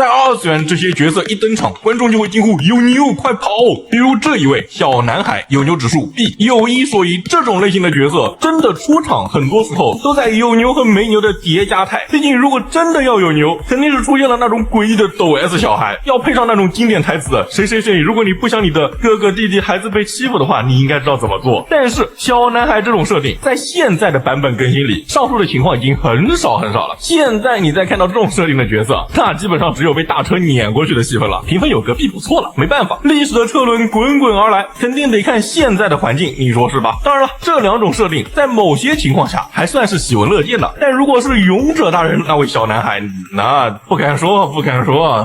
在二次元这些角色一登场，观众就会惊呼有牛快跑。比如这一位小男孩，有牛指数 B。有一说一，这种类型的角色真的出场很多时候都在有牛和没牛的叠加态。毕竟如果真的要有牛，肯定是出现了那种诡异的抖 S 小孩，要配上那种经典台词，谁谁谁，如果你不想你的哥哥弟弟孩子被欺负的话，你应该知道怎么做。但是小男孩这种设定在现在的版本更新里，上述的情况已经很少了。现在你再看到这种设定的角色，那基本上只有被大车碾过去的戏份了。评分有个 B 不错了，没办法，历史的车轮滚滚而来，肯定得看现在的环境，你说是吧？当然了，这两种设定在某些情况下还算是喜闻乐见的，但如果是勇者大人那位小男孩，那不敢说。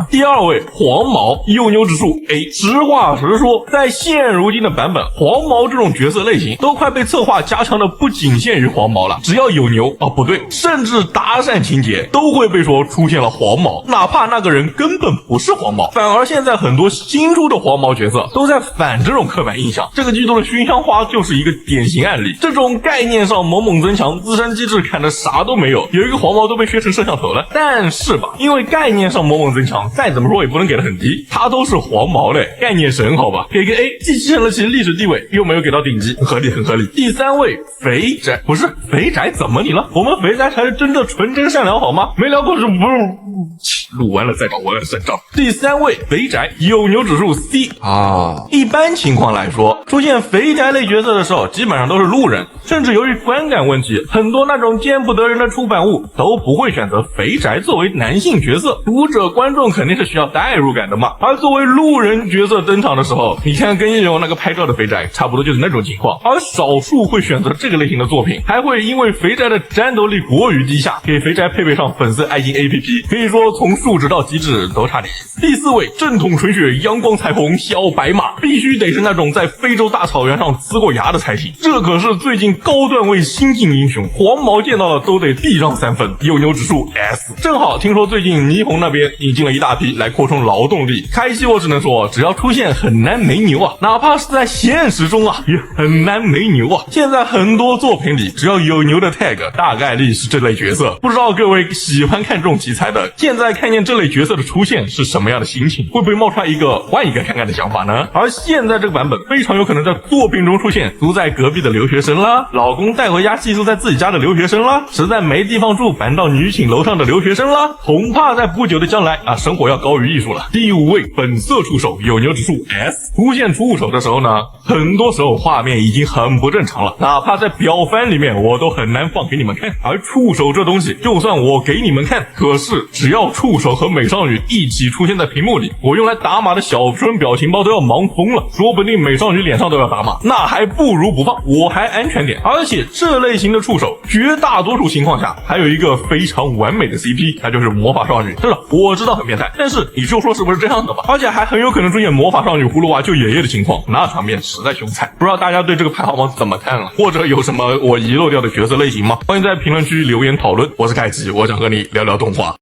第二位黄毛，幼牛指数 A。实话实说，在现如今的版本，黄毛这种角色类型都快被策划加强的不仅限于黄毛了，只要有牛不对，甚至搭讪情节都会被说出现了黄毛，哪怕那个人根本不是黄毛。反而现在很多新出的黄毛角色都在反这种刻板印象，这个季度的熏香花就是一个典型案例。这种概念上猛猛增强，自身机制砍的啥都没有，有一个黄毛都被削成摄像头了。但是吧，因为概念上猛猛增强，再怎么说也不能给的很低，他都是黄毛嘞，概念神好吧，给个 A， 既继承了其历史地位，又没有给到顶级，很合理。第三位肥宅，不是肥宅怎么你了？我们肥宅才是真的纯真善良好吗？没聊过是不录完了再找我要算账。第三位肥宅，有牛指数 C 一般情况来说，出现肥宅类角色的时候基本上都是路人，甚至由于观感问题，很多那种见不得人的出版物都不会选择肥宅作为男性角色，读者观众肯定是需要代入感的嘛。而作为路人角色登场的时候，你看跟有那个拍照的肥宅差不多就是那种情况。而少数会选择这个类型的作品，还会因为肥宅的战斗力过于低下，给肥宅配备上粉丝爱心 APP， 可以说从数值到机制都差点意思。第四位正统纯血阳光彩虹小白马，必须得是那种在非洲大草原上呲过牙的才行，这可是最近高段位新晋英雄，黄毛见到了都得避让3分，有牛指数 S。 正好听说最近霓虹那边引进了一大批来扩充劳动力，开期我只能说只要出现很难没牛啊，哪怕是在现实中啊也很难没牛啊。现在很多作品里只要有牛的 tag， 大概率是这类角色。不知道各位喜欢看这种题材的，现在看见这类角色的出现是什么样的心情？会不会冒出来一个换一个看看的想法呢？而现在这个版本非常有可能在作品中出现租在隔壁的留学生啦，老公带回家寄宿在自己家的留学生啦，实在没地方住搬到女寝楼上的留学生啦，恐怕在不久的将来生活要高于艺术了。第五位本色触手，有牛指数 S。 出现触手的时候呢，很多时候画面已经很不正常了，哪怕在表番里面我都很难放给你们看。而触手这东西就算我给你们看，可是只要触手和美少女一起出现在屏幕里，我用来打码的小春表情包都要忙疯了，说不定美少女脸上都要打码，那还不如不放，我还安全点。而且这类型的触手绝大多数情况下还有一个非常完美的 CP， 那就是魔法少女。是的，我知道很变态，但是你就说是不是这样的吧？而且还很有可能出现魔法少女葫芦娃救爷爷的情况，那场面实在凶残。不知道大家对这个排行榜怎么看了，或者有什么我遗漏掉的角色类型吗？欢迎在评论区留言讨论。我是凯奇，我想和你聊聊动画。